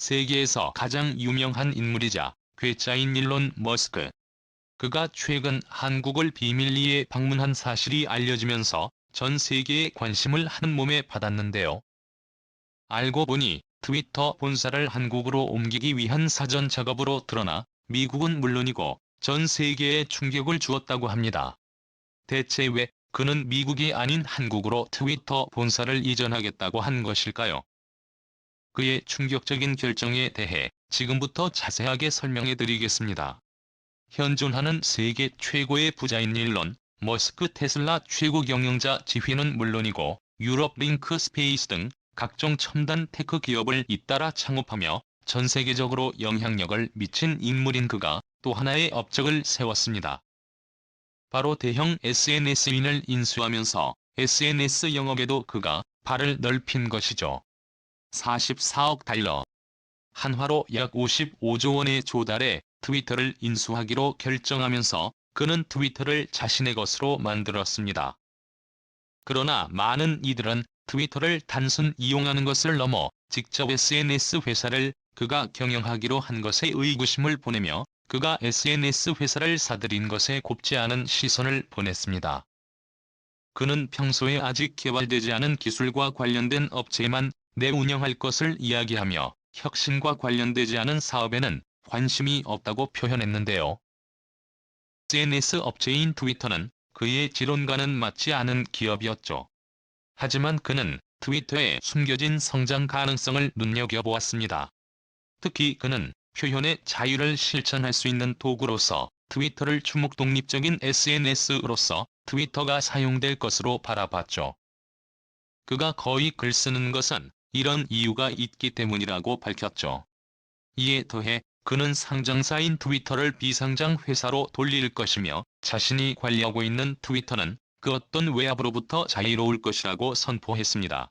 세계에서 가장 유명한 인물이자 괴짜인 일론 머스크. 그가 최근 한국을 비밀리에 방문한 사실이 알려지면서 전 세계의 관심을 한몸에 받았는데요. 알고 보니 트위터 본사를 한국으로 옮기기 위한 사전 작업으로 드러나 미국은 물론이고 전 세계에 충격을 주었다고 합니다. 대체 왜 그는 미국이 아닌 한국으로 트위터 본사를 이전하겠다고 한 것일까요? 그의 충격적인 결정에 대해 지금부터 자세하게 설명해 드리겠습니다. 현존하는 세계 최고의 부자인 일론 머스크 테슬라 최고 경영자 지휘는 물론이고 유럽 링크 스페이스 등 각종 첨단 테크 기업을 잇따라 창업하며 전 세계적으로 영향력을 미친 인물인 그가 또 하나의 업적을 세웠습니다. 바로 대형 SNS인을 인수하면서 SNS 영업에도 그가 발을 넓힌 것이죠. 44억 달러, 한화로 약 55조 원에 조달해 트위터를 인수하기로 결정하면서 그는 트위터를 자신의 것으로 만들었습니다. 그러나 많은 이들은 트위터를 단순 이용하는 것을 넘어 직접 SNS 회사를 그가 경영하기로 한 것에 의구심을 보내며 그가 SNS 회사를 사들인 것에 곱지 않은 시선을 보냈습니다. 그는 평소에 아직 개발되지 않은 기술과 관련된 업체만 내운영할 것을 이야기하며 혁신과 관련되지 않은 사업에는 관심이 없다고 표현했는데요. SNS 업체인 트위터는 그의 지론과는 맞지 않은 기업이었죠. 하지만 그는 트위터의 숨겨진 성장 가능성을 눈여겨보았습니다. 특히 그는 표현의 자유를 실천할 수 있는 도구로서 트위터를 주목 독립적인 SNS로서 트위터가 사용될 것으로 바라봤죠. 그가 거의 글 쓰는 것은 이런 이유가 있기 때문이라고 밝혔죠. 이에 더해 그는 상장사인 트위터를 비상장 회사로 돌릴 것이며 자신이 관리하고 있는 트위터는 그 어떤 외압으로부터 자유로울 것이라고 선포했습니다.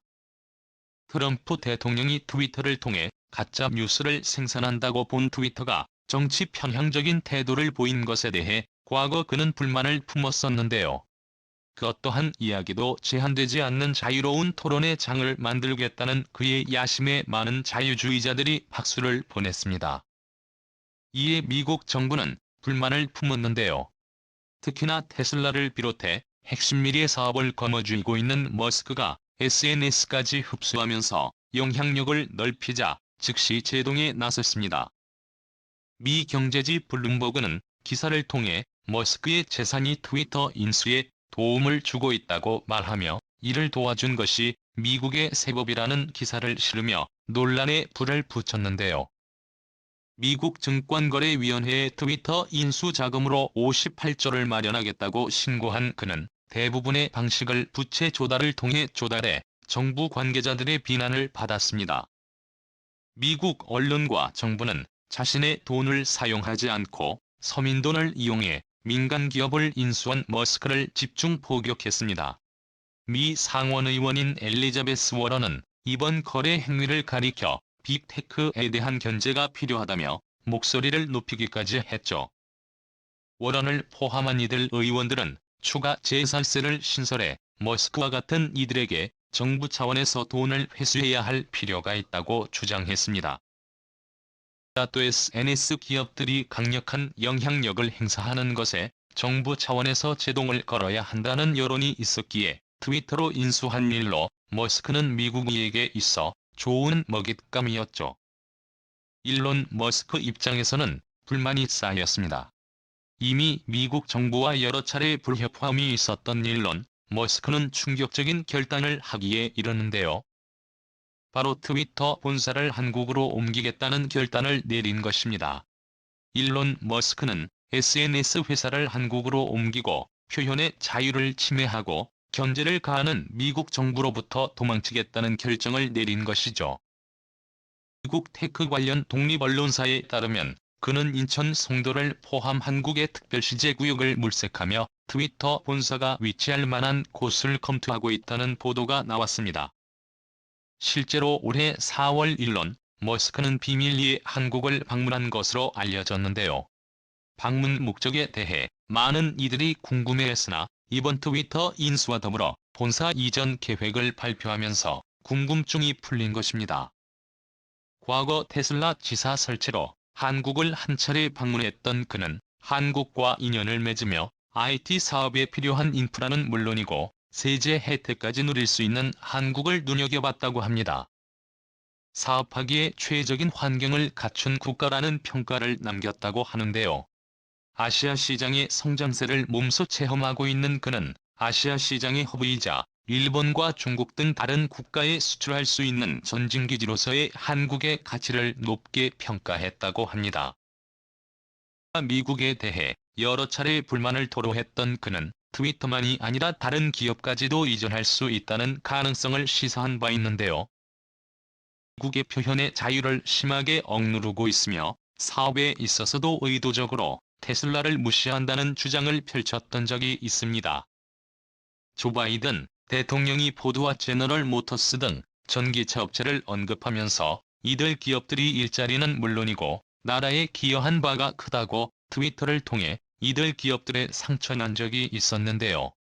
트럼프 대통령이 트위터를 통해 가짜 뉴스를 생산한다고 본 트위터가 정치 편향적인 태도를 보인 것에 대해 과거 그는 불만을 품었었는데요. 그 어떠한 이야기도 제한되지 않는 자유로운 토론의 장을 만들겠다는 그의 야심에 많은 자유주의자들이 박수를 보냈습니다. 이에 미국 정부는 불만을 품었는데요. 특히나 테슬라를 비롯해 핵심 미래 사업을 거머쥐고 있는 머스크가 SNS까지 흡수하면서 영향력을 넓히자 즉시 제동에 나섰습니다. 미 경제지 블룸버그는 기사를 통해 머스크의 재산이 트위터 인수에 도움을 주고 있다고 말하며 이를 도와준 것이 미국의 세법이라는 기사를 실으며 논란에 불을 붙였는데요. 미국 증권거래위원회에 트위터 인수 자금으로 58조를 마련하겠다고 신고한 그는 대부분의 방식을 부채 조달을 통해 조달해 정부 관계자들의 비난을 받았습니다. 미국 언론과 정부는 자신의 돈을 사용하지 않고 서민 돈을 이용해 민간 기업을 인수한 머스크를 집중 포격했습니다. 미 상원의원인 엘리자베스 워런은 이번 거래 행위를 가리켜 빅테크에 대한 견제가 필요하다며 목소리를 높이기까지 했죠. 워런을 포함한 이들 의원들은 추가 재산세를 신설해 머스크와 같은 이들에게 정부 차원에서 돈을 회수해야 할 필요가 있다고 주장했습니다. 또 SNS 기업들이 강력한 영향력을 행사하는 것에 정부 차원에서 제동을 걸어야 한다는 여론이 있었기에 트위터로 인수한 일로 머스크는 미국인에게 있어 좋은 먹잇감이었죠. 일론 머스크 입장에서는 불만이 쌓였습니다. 이미 미국 정부와 여러 차례 불협화음이 있었던 일론 머스크는 충격적인 결단을 하기에 이르는데요. 바로 트위터 본사를 한국으로 옮기겠다는 결단을 내린 것입니다. 일론 머스크는 SNS 회사를 한국으로 옮기고 표현의 자유를 침해하고 견제를 가하는 미국 정부로부터 도망치겠다는 결정을 내린 것이죠. 미국 테크 관련 독립언론사에 따르면 그는 인천 송도를 포함 한국의 특별시제구역을 물색하며 트위터 본사가 위치할 만한 곳을 검토하고 있다는 보도가 나왔습니다. 실제로 올해 4월 일론 머스크는 비밀리에 한국을 방문한 것으로 알려졌는데요. 방문 목적에 대해 많은 이들이 궁금해했으나 이번 트위터 인수와 더불어 본사 이전 계획을 발표하면서 궁금증이 풀린 것입니다. 과거 테슬라 지사 설치로 한국을 한 차례 방문했던 그는 한국과 인연을 맺으며 IT 사업에 필요한 인프라는 물론이고 세제 혜택까지 누릴 수 있는 한국을 눈여겨봤다고 합니다. 사업하기에 최적인 환경을 갖춘 국가라는 평가를 남겼다고 하는데요. 아시아 시장의 성장세를 몸소 체험하고 있는 그는 아시아 시장의 허브이자 일본과 중국 등 다른 국가에 수출할 수 있는 전진기지로서의 한국의 가치를 높게 평가했다고 합니다. 미국에 대해 여러 차례 불만을 토로했던 그는 트위터만이 아니라 다른 기업까지도 이전할 수 있다는 가능성을 시사한 바 있는데요. 미국의 표현의 자유를 심하게 억누르고 있으며 사업에 있어서도 의도적으로 테슬라를 무시한다는 주장을 펼쳤던 적이 있습니다. 조 바이든 대통령이 포드와 제너럴 모터스 등 전기차 업체를 언급하면서 이들 기업들이 일자리는 물론이고 나라에 기여한 바가 크다고 트위터를 통해 이들 기업들에 상처난 적이 있었는데요.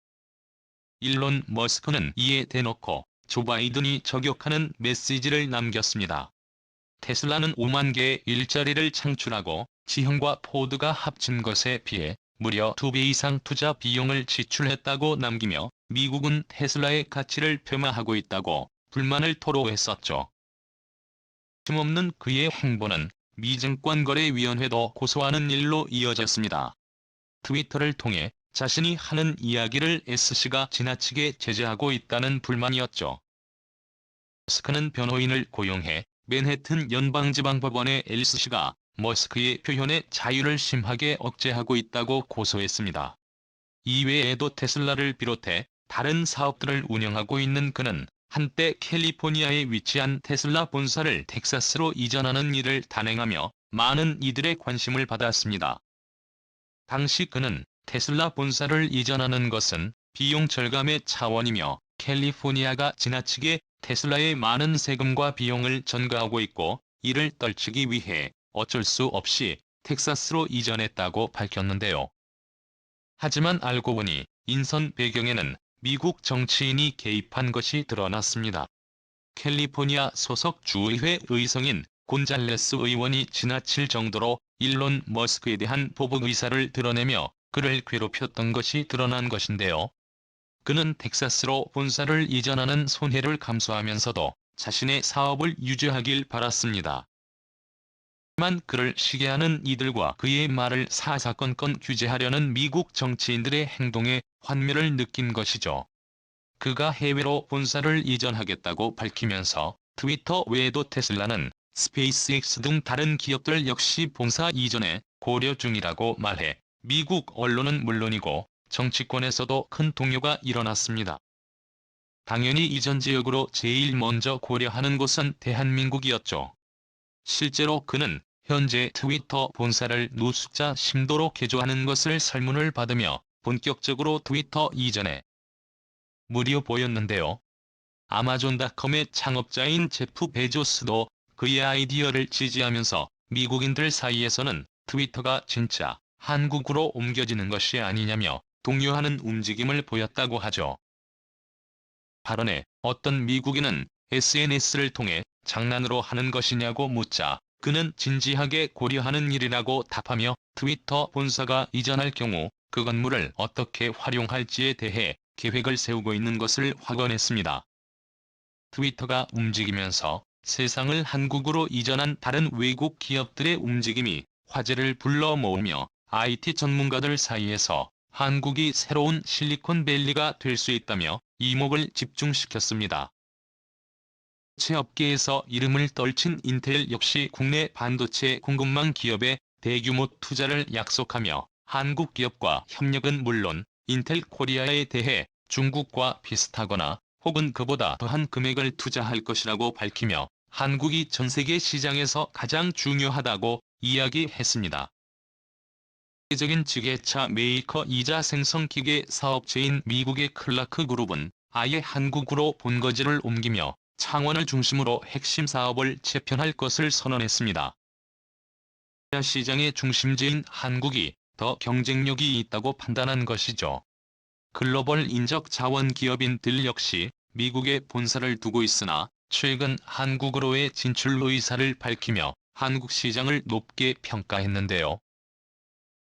일론 머스크는 이에 대놓고 조 바이든이 저격하는 메시지를 남겼습니다. 테슬라는 5만 개의 일자리를 창출하고 지형과 포드가 합친 것에 비해 무려 2배 이상 투자 비용을 지출했다고 남기며 미국은 테슬라의 가치를 폄하하고 있다고 불만을 토로했었죠. 힘없는 그의 행보는 미 증권거래위원회도 고소하는 일로 이어졌습니다. 트위터를 통해 자신이 하는 이야기를 SC가 지나치게 제재하고 있다는 불만이었죠. 머스크는 변호인을 고용해 맨해튼 연방지방법원의 SC가 머스크의 표현의 자유를 심하게 억제하고 있다고 고소했습니다. 이외에도 테슬라를 비롯해 다른 사업들을 운영하고 있는 그는 한때 캘리포니아에 위치한 테슬라 본사를 텍사스로 이전하는 일을 단행하며 많은 이들의 관심을 받았습니다. 당시 그는 테슬라 본사를 이전하는 것은 비용 절감의 차원이며 캘리포니아가 지나치게 테슬라에 많은 세금과 비용을 전가하고 있고 이를 떨치기 위해 어쩔 수 없이 텍사스로 이전했다고 밝혔는데요. 하지만 알고 보니 인선 배경에는 미국 정치인이 개입한 것이 드러났습니다. 캘리포니아 소속 주의회 의성인 곤잘레스 의원이 지나칠 정도로 일론 머스크에 대한 보복 의사를 드러내며 그를 괴롭혔던 것이 드러난 것인데요. 그는 텍사스로 본사를 이전하는 손해를 감수하면서도 자신의 사업을 유지하길 바랐습니다. 하지만 그를 시기하는 이들과 그의 말을 사사건건 규제하려는 미국 정치인들의 행동에 환멸을 느낀 것이죠. 그가 해외로 본사를 이전하겠다고 밝히면서 트위터 외에도 테슬라는 스페이스X 등 다른 기업들 역시 본사 이전에 고려 중이라고 말해 미국 언론은 물론이고 정치권에서도 큰 동요가 일어났습니다. 당연히 이전 지역으로 제일 먼저 고려하는 곳은 대한민국이었죠. 실제로 그는 현재 트위터 본사를 노숙자 심도로 개조하는 것을 설문을 받으며 본격적으로 트위터 이전에 무려 보였는데요. 아마존닷컴의 창업자인 제프 베조스도 그의 아이디어를 지지하면서 미국인들 사이에서는 트위터가 진짜 한국으로 옮겨지는 것이 아니냐며 동요하는 움직임을 보였다고 하죠. 발언에 어떤 미국인은 SNS를 통해 장난으로 하는 것이냐고 묻자 그는 진지하게 고려하는 일이라고 답하며 트위터 본사가 이전할 경우 그 건물을 어떻게 활용할지에 대해 계획을 세우고 있는 것을 확언했습니다. 트위터가 움직이면서 세상을 한국으로 이전한 다른 외국 기업들의 움직임이 화제를 불러 모으며 IT 전문가들 사이에서 한국이 새로운 실리콘밸리가 될 수 있다며 이목을 집중시켰습니다. 반도체 업계에서 이름을 떨친 인텔 역시 국내 반도체 공급망 기업에 대규모 투자를 약속하며 한국 기업과 협력은 물론 인텔 코리아에 대해 중국과 비슷하거나 혹은 그보다 더한 금액을 투자할 것이라고 밝히며 한국이 전 세계 시장에서 가장 중요하다고 이야기했습니다. 세계적인 지게차 메이커이자 생성기계 사업체인 미국의 클라크 그룹은 아예 한국으로 본거지를 옮기며 창원을 중심으로 핵심 사업을 재편할 것을 선언했습니다. 아시아 시장의 중심지인 한국이 더 경쟁력이 있다고 판단한 것이죠. 글로벌 인적 자원 기업인들 역시 미국에 본사를 두고 있으나 최근 한국으로의 진출 의사를 밝히며 한국 시장을 높게 평가했는데요.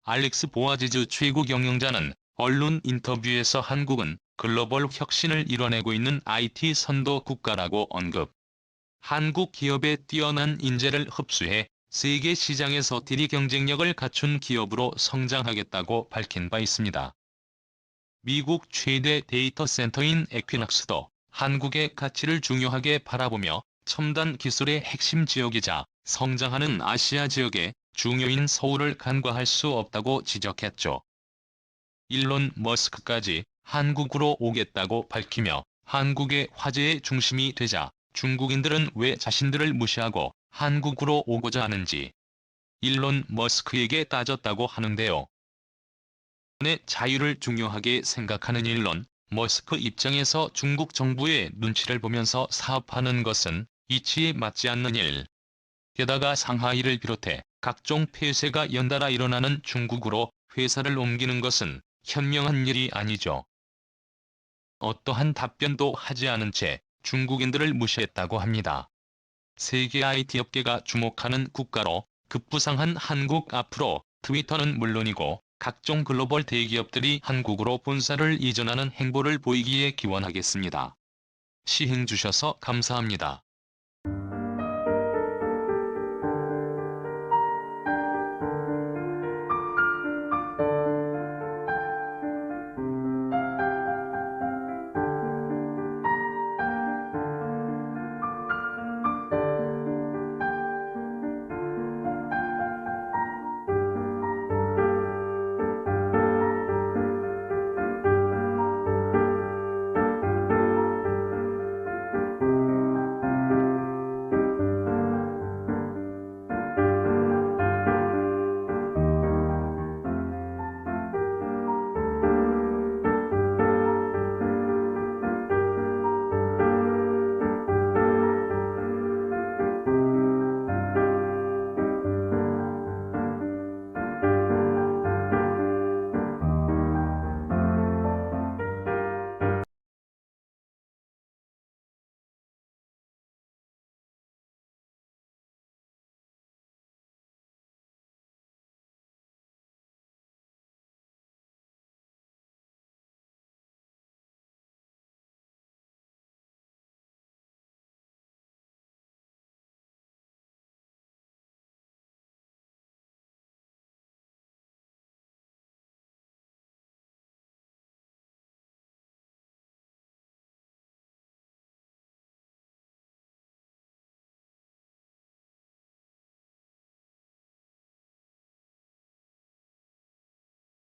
알렉스 보아지즈 최고 경영자는 언론 인터뷰에서 한국은 글로벌 혁신을 이뤄내고 있는 IT 선도 국가라고 언급. 한국 기업의 뛰어난 인재를 흡수해 세계 시장에서 대리 경쟁력을 갖춘 기업으로 성장하겠다고 밝힌 바 있습니다. 미국 최대 데이터 센터인 에퀴낙스도 한국의 가치를 중요하게 바라보며 첨단 기술의 핵심 지역이자 성장하는 아시아 지역의 중요인 서울을 간과할 수 없다고 지적했죠. 일론 머스크까지 한국으로 오겠다고 밝히며 한국의 화제의 중심이 되자 중국인들은 왜 자신들을 무시하고 한국으로 오고자 하는지 일론 머스크에게 따졌다고 하는데요. 의 자유를 중요하게 생각하는 일론 머스크 입장에서 중국 정부의 눈치를 보면서 사업하는 것은 이치에 맞지 않는 일. 게다가 상하이를 비롯해 각종 폐쇄가 연달아 일어나는 중국으로 회사를 옮기는 것은 현명한 일이 아니죠. 어떠한 답변도 하지 않은 채 중국인들을 무시했다고 합니다. 세계 IT 업계가 주목하는 국가로 급부상한 한국. 앞으로 트위터는 물론이고 각종 글로벌 대기업들이 한국으로 본사를 이전하는 행보를 보이기에 기원하겠습니다. 시행 주셔서 감사합니다.